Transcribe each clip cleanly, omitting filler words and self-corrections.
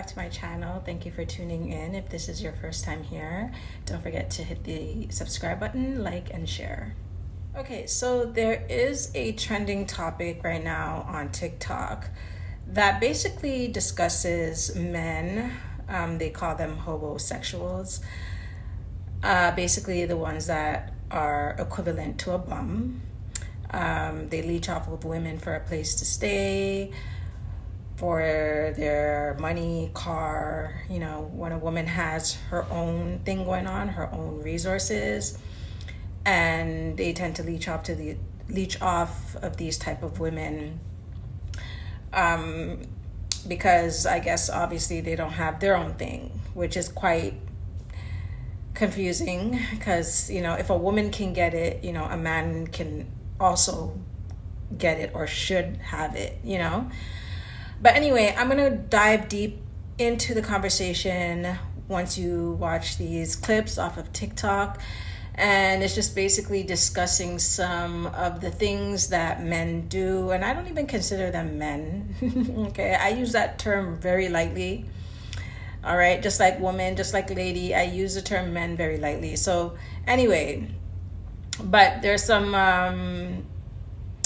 to my channel. Thank you for tuning in. If this is your first time here, don't forget to hit the subscribe button, like, and share. Okay, so there is a trending topic right now on TikTok that basically discusses men. They call them hobosexuals. Basically, the ones that are equivalent to a bum. They leech off of women for a place to stay, for their money, car. You know, when a woman has her own thing going on, her own resources, and they tend to leech off of these type of women, because I guess obviously they don't have their own thing, which is quite confusing. Because if a woman can get it, a man can also get it or should have it. But anyway, I'm gonna dive deep into the conversation once you watch these clips off of TikTok. And it's just basically discussing some of the things that men do. And I don't even consider them men. Okay, I use that term very lightly. All right, just like woman, just like lady, I use the term men very lightly. So anyway, but there's some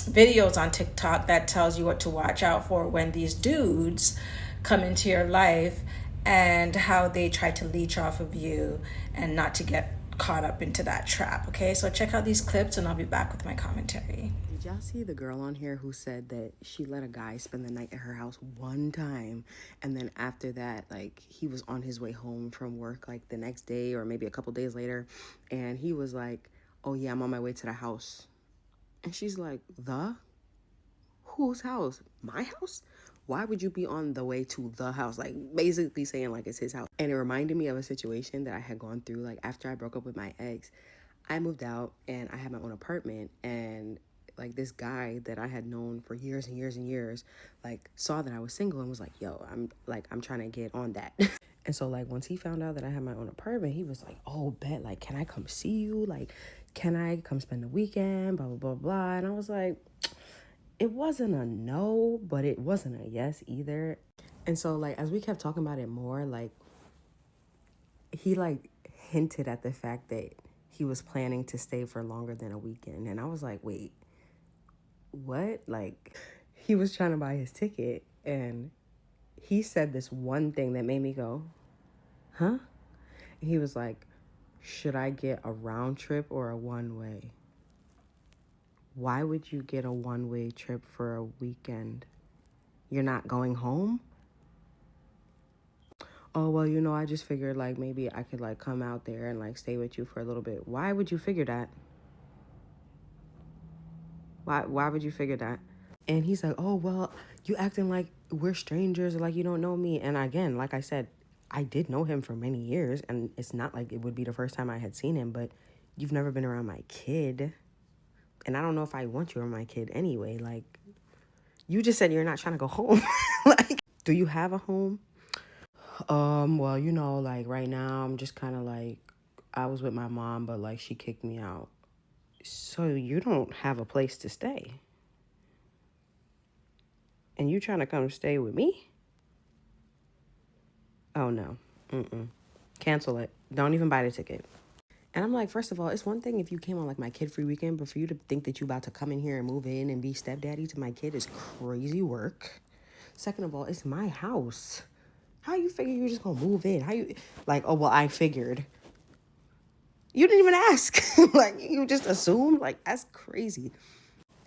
videos on TikTok that tells you what to watch out for when these dudes come into your life, and how they try to leech off of you and not to get caught up into that trap. Okay, so check out these clips and I'll be back with my commentary. Did y'all see the girl on here who said that she let a guy spend the night at her house one time, and then after that, like, he was on his way home from work like the next day or maybe a couple days later, and he was like, oh yeah, I'm on my way to the house. And she's like, the? Whose house? My house? Why would you be on the way to the house? Like, basically saying like it's his house. And it reminded me of a situation that I had gone through. Like, after I broke up with my ex, I moved out and I had my own apartment, and like this guy that I had known for years and years and years, like, saw that I was single and was like, yo, I'm trying to get on that. And so like once he found out that I had my own apartment, he was like, oh, bet, like, can I come see you? Like, can I come spend the weekend? Blah, blah, blah, blah. And I was like, it wasn't a no, but it wasn't a yes either. And so like as we kept talking about it more, like, he like hinted at the fact that he was planning to stay for longer than a weekend. And I was like, wait, what? Like, he was trying to buy his ticket, and he said this one thing that made me go, huh? He was like, should I get a round trip or a one-way? Why would you get a one-way trip for a weekend? You're not going home? Oh, well, I just figured like maybe I could like come out there and like stay with you for a little bit. Why would you figure that? Why would you figure that? And he's like, oh, well, you acting like we're strangers, like you don't know me. And again, like I said, I did know him for many years, and it's not like it would be the first time I had seen him, but you've never been around my kid. And I don't know if I want you around my kid anyway. Like, you just said you're not trying to go home. Like, do you have a home? Well, like right now I'm just kind of like, I was with my mom, but like she kicked me out. So you don't have a place to stay? And you trying to come stay with me? Oh, no. Cancel it. Don't even buy the ticket. And I'm like, first of all, it's one thing if you came on like my kid-free weekend, but for you to think that you about to come in here and move in and be stepdaddy to my kid is crazy work. Second of all, it's my house. How you figure you're just gonna move in? How you like, oh, well, I figured. You didn't even ask. Like, you just assumed? Like, that's crazy.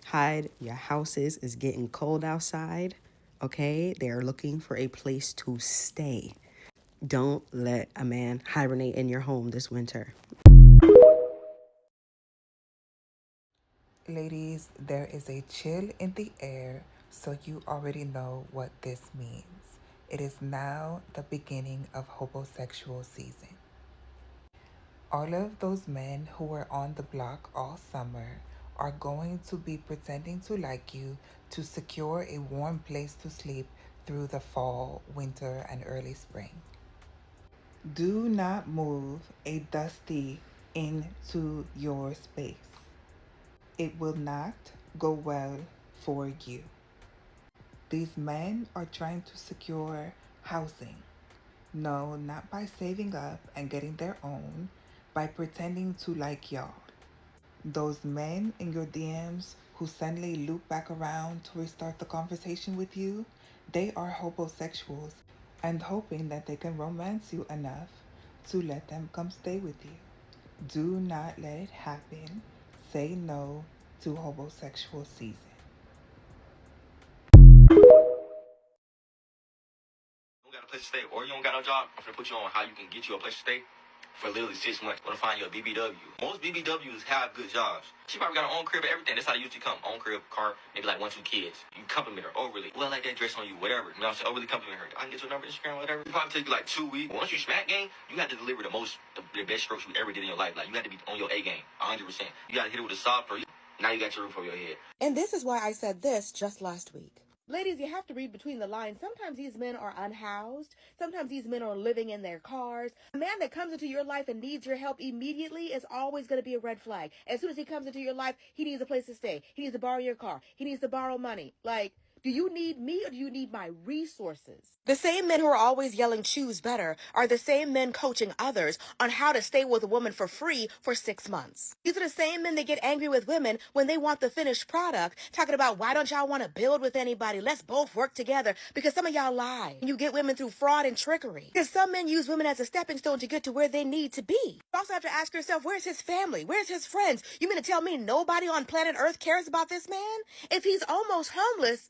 Hide your houses. Is getting cold outside. Okay? They're looking for a place to stay. Don't let a man hibernate in your home this winter. Ladies, there is a chill in the air, so you already know what this means. It is now the beginning of hobosexual season. All of those men who were on the block all summer are going to be pretending to like you to secure a warm place to sleep through the fall, winter, and early spring. Do not move a dusty into your space. It will not go well for you. These men are trying to secure housing. No, not by saving up and getting their own, by pretending to like y'all. Those men in your DMs who suddenly loop back around to restart the conversation with you, they are hobosexuals and hoping that they can romance you enough to let them come stay with you. Do not let it happen. Say no to hobosexual season. You don't got a place to stay or you don't got no job, I'm gonna put you on how you can get you a place to stay for literally 6 months. I'm gonna find you a BBW. Most BBWs have good jobs. She probably got her own crib and everything. That's how they usually come. Own crib, car, maybe like 1, 2 kids. You compliment her overly. Well, like that dress on you, whatever. You know what I'm saying? Overly compliment her. I can get your number, Instagram, whatever. It probably take you like 2 weeks. Once you smack game, you have to deliver the best strokes you ever did in your life. Like you have to be on your A game, 100%. You gotta hit it with a soft pro. Now you got your roof over your head. And this is why I said this just last week. Ladies, you have to read between the lines. Sometimes these men are unhoused. Sometimes these men are living in their cars. A man that comes into your life and needs your help immediately is always going to be a red flag. As soon as he comes into your life, he needs a place to stay. He needs to borrow your car. He needs to borrow money. Like, do you need me or do you need my resources? The same men who are always yelling choose better are the same men coaching others on how to stay with a woman for free for 6 months. These are the same men that get angry with women when they want the finished product, talking about why don't y'all want to build with anybody? Let's both work together, because some of y'all lie. You get women through fraud and trickery. Because some men use women as a stepping stone to get to where they need to be. You also have to ask yourself, where's his family? Where's his friends? You mean to tell me nobody on planet Earth cares about this man? If he's almost homeless,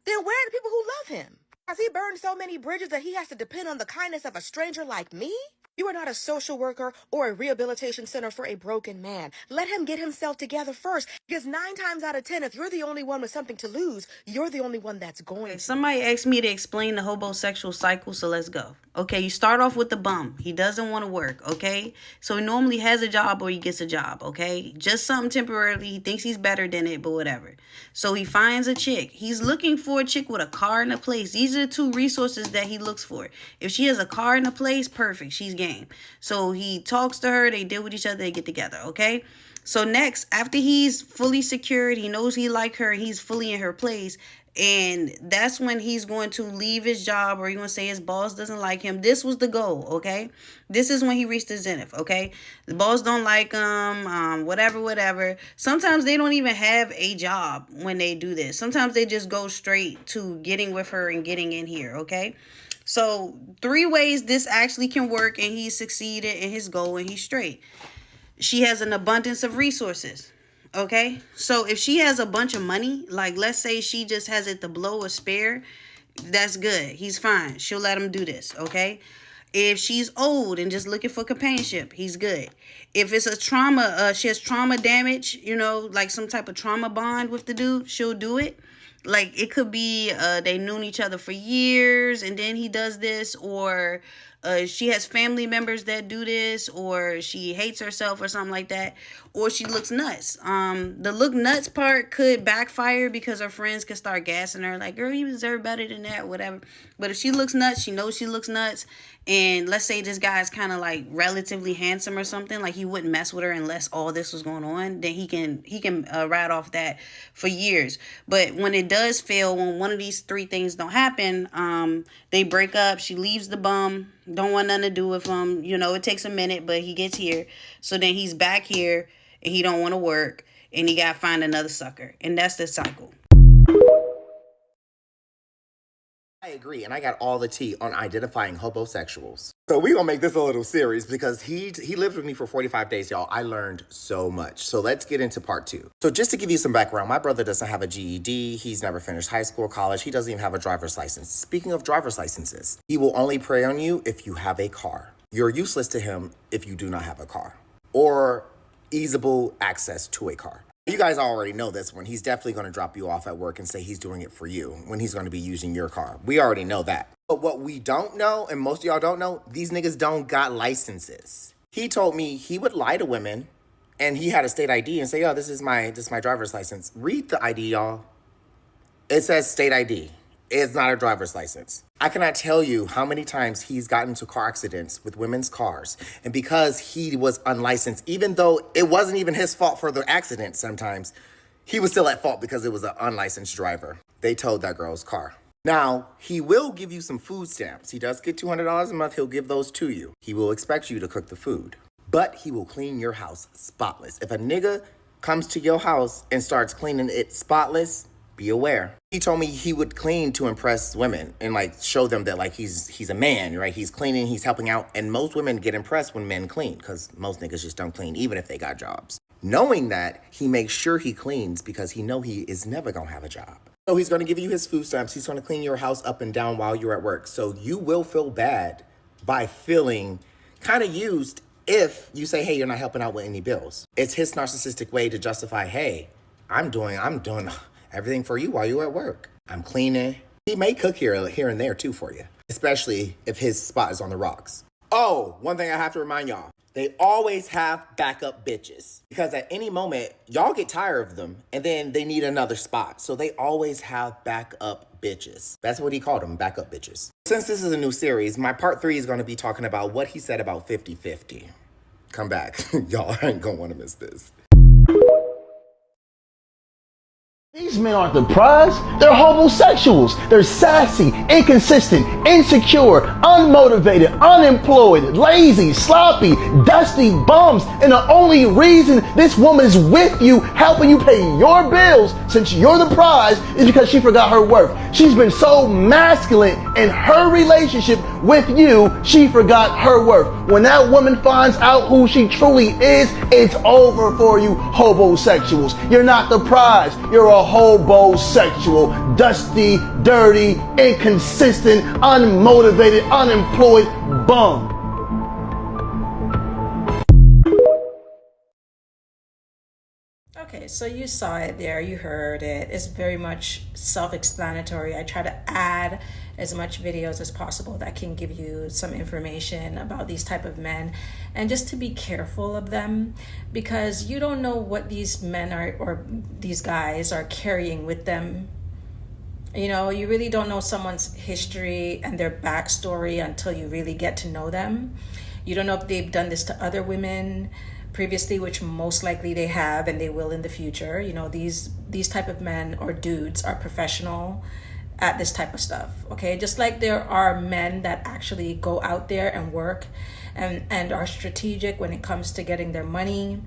then where are the people who love him? Has he burned so many bridges that he has to depend on the kindness of a stranger like me? You are not a social worker or a rehabilitation center for a broken man. Let him get himself together first. Because 9 times out of 10, if you're the only one with something to lose, you're the only one that's going to. Somebody asked me to explain the hobosexual cycle, so let's go. Okay, you start off with the bum. He doesn't want to work, okay? So he normally has a job or he gets a job, okay? Just something temporarily. He thinks he's better than it, but whatever. So he finds a chick. He's looking for a chick with a car and a place. These are the 2 resources that he looks for. If she has a car and a place, perfect. She's game. So he talks to her. They deal with each other. They get together, okay? So next, after he's fully secured, he knows he like her, he's fully in her place, and that's when he's going to leave his job, or he's going to say his boss doesn't like him. This was the goal, okay? This is when he reached the zenith, okay? The boss don't like him, whatever. Sometimes they don't even have a job when they do this. Sometimes they just go straight to getting with her and getting in here, okay? So 3 ways this actually can work, and he succeeded in his goal, and he's straight. She has an abundance of resources. Okay, so if she has a bunch of money, like let's say she just has it to blow or spare, that's good. He's fine. She'll let him do this. Okay, if she's old and just looking for companionship, he's good. If it's a trauma, she has trauma damage, you know, like some type of trauma bond with the dude, she'll do it. Like it could be they known each other for years and then he does this, or she has family members that do this, or she hates herself or something like that, or she looks nuts. The look nuts part could backfire because her friends could start gassing her like, girl, you deserve better than that, whatever. But if she looks nuts, she knows she looks nuts, and let's say this guy's kind of like relatively handsome or something, like he wouldn't mess with her unless all this was going on, then he can ride off that for years. But when it does fail, when one of these 3 things don't happen, they break up, she leaves the bum, don't want nothing to do with him, you know, it takes a minute, but he gets here. So then he's back here and he don't want to work and he got to find another sucker, and that's the cycle. I agree, and I got all the tea on identifying hobosexuals. So we gonna make this a little serious because he lived with me for 45 days, y'all. I learned so much. So let's get into part 2. So just to give you some background, my brother doesn't have a GED. He's never finished high school, college. He doesn't even have a driver's license. Speaking of driver's licenses, he will only prey on you if you have a car. You're useless to him if you do not have a car or easable access to a car. You guys already know this one. He's definitely going to drop you off at work and say he's doing it for you when he's going to be using your car. We already know that. But what we don't know, and most of y'all don't know, these niggas don't got licenses. He told me he would lie to women and he had a state ID and say, oh, this is my driver's license. Read the ID, y'all. It says state ID. It's not a driver's license. I cannot tell you how many times he's gotten into car accidents with women's cars. And because he was unlicensed, even though it wasn't even his fault for the accident sometimes, he was still at fault because it was an unlicensed driver. They towed that girl's car. Now, he will give you some food stamps. He does get $200 a month. He'll give those to you. He will expect you to cook the food. But he will clean your house spotless. If a nigga comes to your house and starts cleaning it spotless, be aware. He told me he would clean to impress women and like show them that like he's a man, right? He's cleaning, he's helping out. And most women get impressed when men clean because most niggas just don't clean even if they got jobs. Knowing that, he makes sure he cleans because he know he is never gonna have a job. So he's gonna give you his food stamps. He's gonna clean your house up and down while you're at work. So you will feel bad by feeling kind of used if you say, hey, you're not helping out with any bills. It's his narcissistic way to justify, hey, I'm doing everything for you while you're at work. I'm cleaning. He may cook here and there too for you, especially if his spot is on the rocks. Oh, one thing I have to remind y'all, they always have backup bitches because at any moment, y'all get tired of them and then they need another spot. So they always have backup bitches. That's what he called them, backup bitches. Since this is a new series, my part 3 is going to be talking about what he said about 50-50. Come back. Y'all ain't going to want to miss this. These men aren't the prize, they're homosexuals. They're sassy, inconsistent, insecure, unmotivated, unemployed, lazy, sloppy, dusty bums. And the only reason this woman is with you, helping you pay your bills, since you're the prize, is because she forgot her worth. She's been so masculine in her relationship with you, she forgot her worth. When that woman finds out who she truly is, it's over for you hobosexuals. You're not the prize, you're a hobosexual, dusty, dirty, inconsistent, unmotivated, unemployed bum. Okay, so you saw it there, you heard it. It's very much self-explanatory. I try to add as much videos as possible that can give you some information about these type of men and just to be careful of them because you don't know what these men are or these guys are carrying with them. You know, you really don't know someone's history and their backstory until you really get to know them. You don't know if they've done this to other women previously, which most likely they have and they will in the future. You know, these type of men or dudes are professional at this type of stuff, okay? Just like there are men that actually go out there and work and are strategic when it comes to getting their money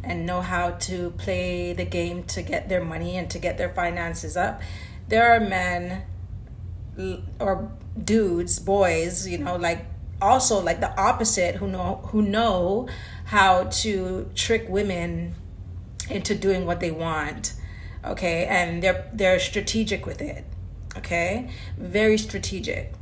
and know how to play the game to get their money and to get their finances up. There are men or dudes, boys, you know, like also like the opposite who know how to trick women into doing what they want, okay? And they're strategic with it, okay? Very strategic.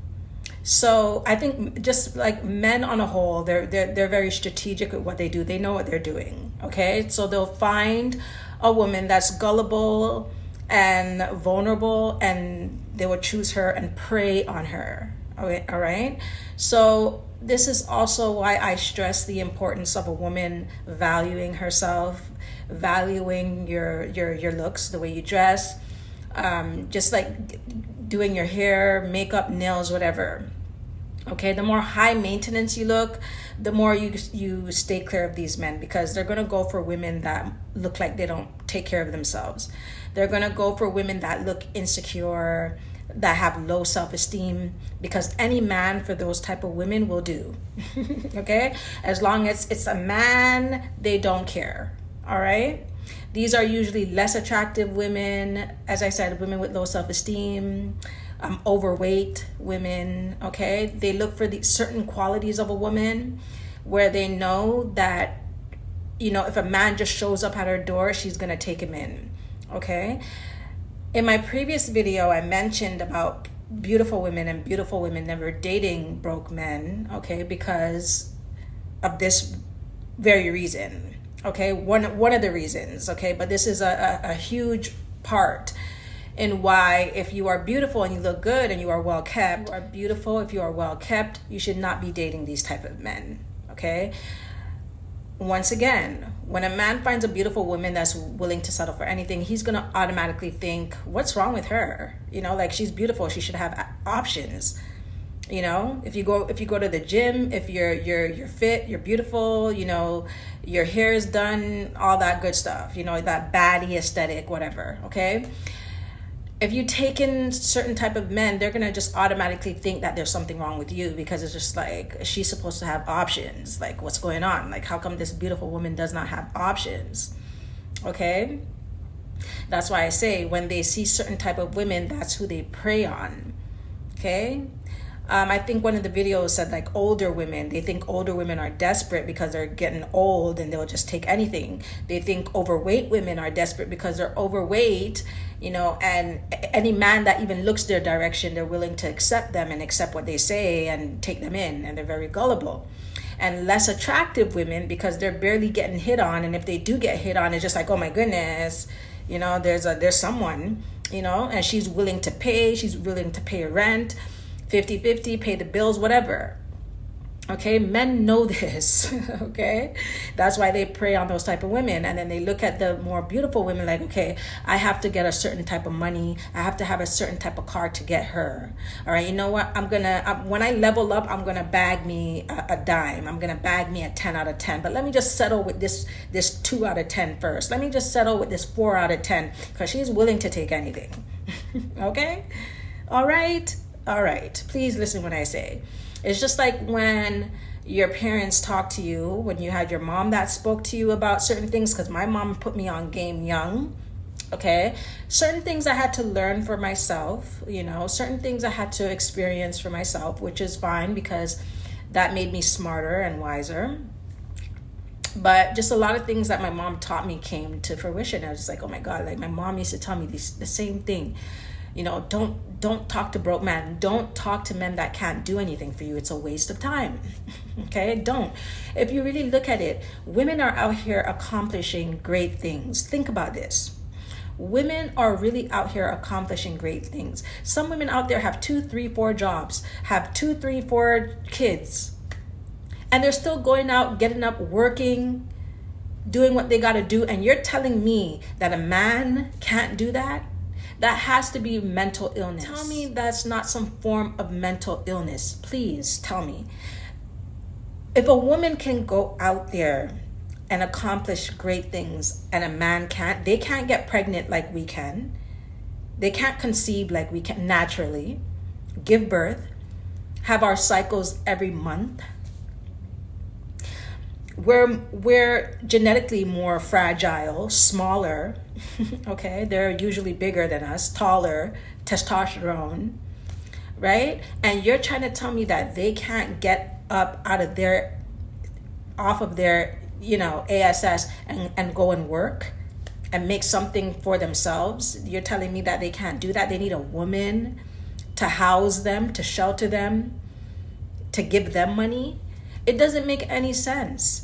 So I think just like men on a whole, they're very strategic with what they do. They know what they're doing, okay? So they'll find a woman that's gullible and vulnerable and they will choose her and prey on her, okay? All right? So this is also why I stress the importance of a woman valuing herself, valuing your looks, the way you dress, just like doing your hair, makeup, nails, whatever. Okay, the more high maintenance you look, the more you stay clear of these men because they're gonna go for women that look like they don't take care of themselves. They're gonna go for women that look insecure, that have low self-esteem, because any man for those type of women will do. Okay, as long as it's a man, they don't care. All right, these are usually less attractive women, as I said, women with low self-esteem, overweight women. Okay, they look for these certain qualities of a woman where they know that, you know, if a man just shows up at her door, she's gonna take him in. Okay, in my previous video, I mentioned about beautiful women and beautiful women never dating broke men, okay, because of this very reason, okay? One of the reasons, okay? But this is a huge part in why if you are beautiful and you look good and you are well kept, you are beautiful, if you are well kept, you should not be dating these type of men, okay? Once again, when a man finds a beautiful woman that's willing to settle for anything, he's gonna automatically think, what's wrong with her? You know, like she's beautiful, she should have options. You know, if you go to the gym, if you're fit, you're beautiful, you know, your hair is done, all that good stuff, you know, that baddie aesthetic, whatever, okay? if you take in certain type of men, they're gonna just automatically think that there's something wrong with you, because it's just like, she's supposed to have options. Like, what's going on? Like, how come this beautiful woman does not have options? Okay, that's why I say, when they see certain type of women, that's who they prey on. Okay. I think one of the videos said, like, older women, they think older women are desperate because they're getting old and they'll just take anything. They think overweight women are desperate because they're overweight, you know, and any man that even looks their direction, they're willing to accept them and accept what they say and take them in, and they're very gullible. And less attractive women, because they're barely getting hit on, and if they do get hit on, it's just like, oh my goodness, you know, there's someone, you know, and she's willing to pay rent, 50-50, pay the bills, whatever. Okay, men know this. Okay, that's why they prey on those type of women. And then they look at the more beautiful women like, okay, I have to get a certain type of money, I have to have a certain type of car to get her. All right, you know what, when I level up, I'm gonna bag me a dime, I'm gonna bag me a 10 out of 10, but let me just settle with this 2 out of 10 first. Let me just settle with this 4 out of 10, because she's willing to take anything. Okay, all right, please listen when I say. It's just like when your parents talk to you, when you had your mom that spoke to you about certain things, because my mom put me on game young. Okay, certain things I had to learn for myself, you know, certain things I had to experience for myself, which is fine, because that made me smarter and wiser. But just a lot of things that my mom taught me came to fruition. I was just like, oh my God, like my mom used to tell me the same thing. You know, don't talk to broke men. Don't talk to men that can't do anything for you. It's a waste of time. Okay, don't. If you really look at it, women are out here accomplishing great things. Think about this. Women are really out here accomplishing great things. Some women out there have 2, 3, 4 jobs, have 2, 3, 4 kids, and they're still going out, getting up, working, doing what they got to do. And you're telling me that a man can't do that? That has to be mental illness. Tell me that's not some form of mental illness. Please tell me. If a woman can go out there and accomplish great things and a man can't, they can't get pregnant like we can. They can't conceive like we can naturally, give birth, have our cycles every month. We're genetically more fragile, smaller. Okay, they're usually bigger than us, taller, testosterone, right? And you're trying to tell me that they can't get up off of their, you know, ASS and go and work and make something for themselves. You're telling me that they can't do that? They need a woman to house them, to shelter them, to give them money? It doesn't make any sense.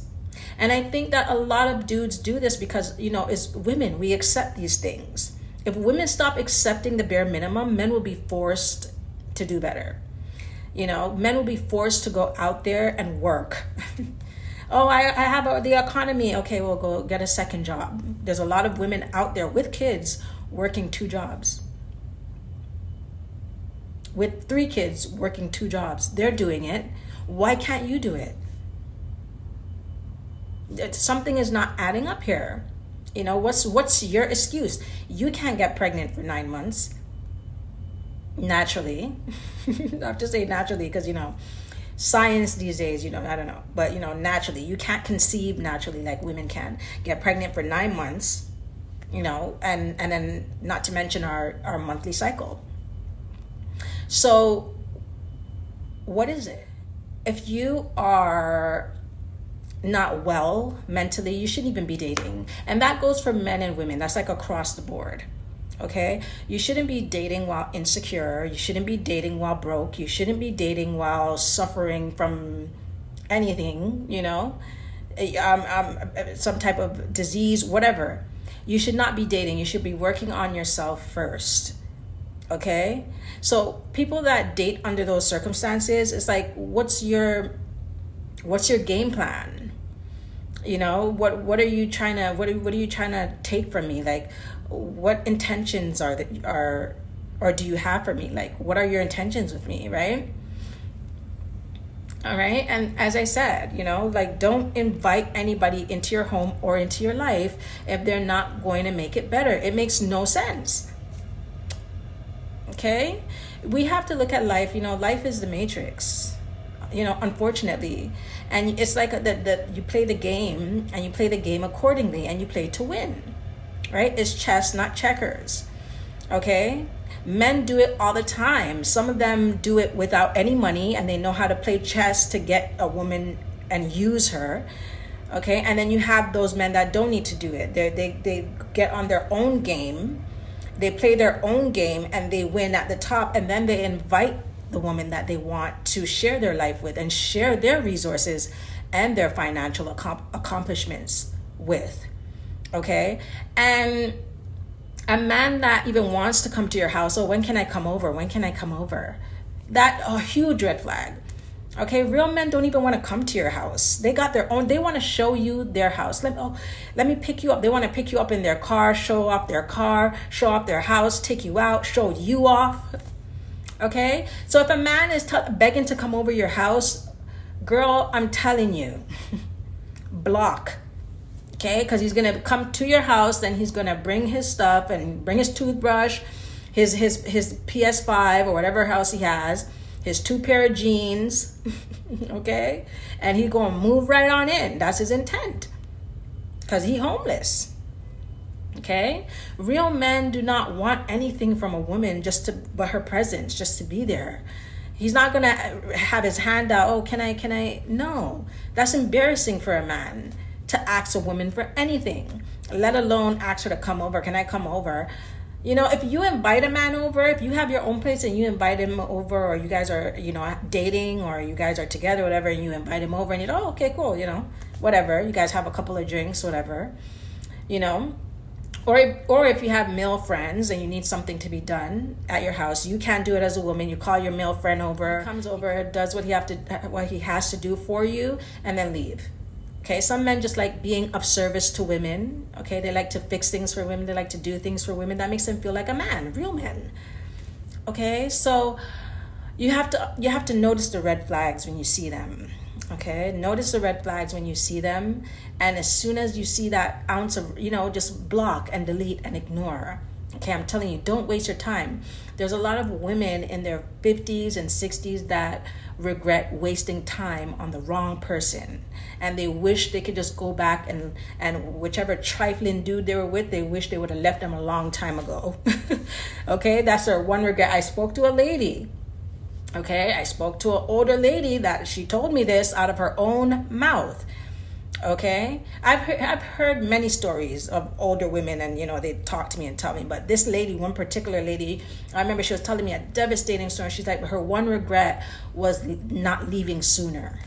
And I think that a lot of dudes do this because, you know, as women, we accept these things. If women stop accepting the bare minimum, men will be forced to do better. You know, men will be forced to go out there and work. Oh, I have the economy. Okay, well, go get a second job. There's a lot of women out there with kids working 2 jobs. With 3 kids working 2 jobs. They're doing it. Why can't you do it? Something is not adding up here. You know, what's your excuse? You can't get pregnant for 9 months. Naturally. I have to say naturally because, you know, science these days, you know, I don't know. But, you know, naturally. You can't conceive naturally like women can. Get pregnant for 9 months, you know, and then not to mention our monthly cycle. So what is it? If you are not well mentally, you shouldn't even be dating. And that goes for men and women. That's like across the board. Okay? You shouldn't be dating while insecure. You shouldn't be dating while broke. You shouldn't be dating while suffering from anything, you know, some type of disease, whatever. You should not be dating. You should be working on yourself first. Okay? So people that date under those circumstances, it's like, what's your game plan? You know, what are you trying to take from me? Like, what intentions or do you have for me? Like, what are your intentions with me, right? All right. And as I said, you know, like, don't invite anybody into your home or into your life if they're not going to make it better. It makes no sense. Okay, we have to look at life. Life is the matrix, unfortunately. And it's like that you play the game, and you play the game accordingly, and you play to win, right? It's chess, not checkers. Okay, men do it all the time. Some of them do it without any money, and they know how to play chess to get a woman and use her. Okay, and then you have those men that don't need to do it. They get on their own game, they play their own game, and they win at the top, and then they invite the woman that they want to share their life with and share their resources and their financial accomplishments with. Okay, and a man that even wants to come to your house, oh, when can I come over? When can I come over? That a huge red flag. Okay, real men don't even want to come to your house. They got their own, they want to show you their house. Let me pick you up. They want to pick you up in their car, show off their car, show off their house, take you out, show you off. Okay, so if a man is begging to come over your house, girl, I'm telling you, block. Okay, because he's gonna come to your house, then he's gonna bring his stuff and bring his toothbrush, his PS5 or whatever else he has, his 2 pair of jeans, okay, and he's gonna move right on in. That's his intent, because he homeless. Okay, real men do not want anything from a woman but her presence, just to be there. He's not gonna have his hand out. Oh, can I? No, that's embarrassing for a man to ask a woman for anything, let alone ask her to come over. Can I come over? If you invite a man over, if you have your own place and you invite him over, or you guys are, dating, or you guys are together, whatever, and you invite him over, and okay, cool, whatever. You guys have a couple of drinks, whatever, Or if you have male friends and you need something to be done at your house, you can't do it as a woman. You call your male friend over, he comes over, does what he has to do for you, and then leave. Okay, some men just like being of service to women. Okay, they like to fix things for women. They like to do things for women. That makes them feel like a man, real men. Okay, so you have to notice the red flags when you see them. Okay, notice the red flags when you see them, and as soon as you see that ounce of, just block and delete and ignore. Okay, I'm telling you, don't waste your time. There's a lot of women in their 50s and 60s that regret wasting time on the wrong person, and they wish they could just go back and whichever trifling dude they were with, they wish they would have left them a long time ago. Okay, that's their one regret. I spoke to a lady. Okay, I spoke to an older lady that she told me this out of her own mouth. Okay, I've heard many stories of older women, and they talk to me and tell me, but this lady, one particular lady, I remember she was telling me a devastating story. She's like, her one regret was not leaving sooner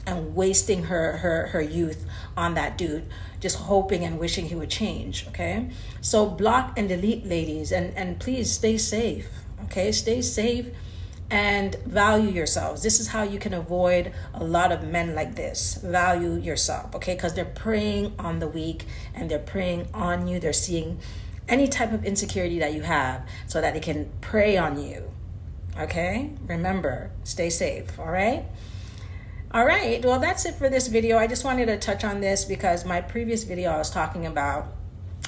and wasting her youth on that dude, just hoping and wishing he would change. Okay, so block and delete, ladies, and please stay safe. Okay, stay safe and value yourselves. This is how you can avoid a lot of men like this. Value yourself, okay? Because they're preying on the weak, and they're preying on you. They're seeing any type of insecurity that you have so that they can prey on you, okay? Remember, stay safe, all right? All right, well, that's it for this video. I just wanted to touch on this because my previous video I was talking about,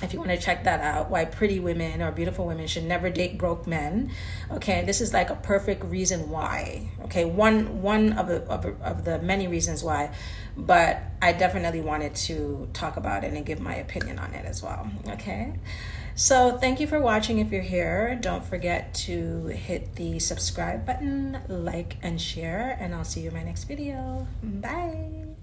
if you want to check that out, why pretty women or beautiful women should never date broke men. Okay, this is like a perfect reason why. Okay, one of the many reasons why, but I definitely wanted to talk about it and give my opinion on it as well. Okay, so thank you for watching. If you're here, don't forget to hit the subscribe button, like and share, and I'll see you in my next video. Bye.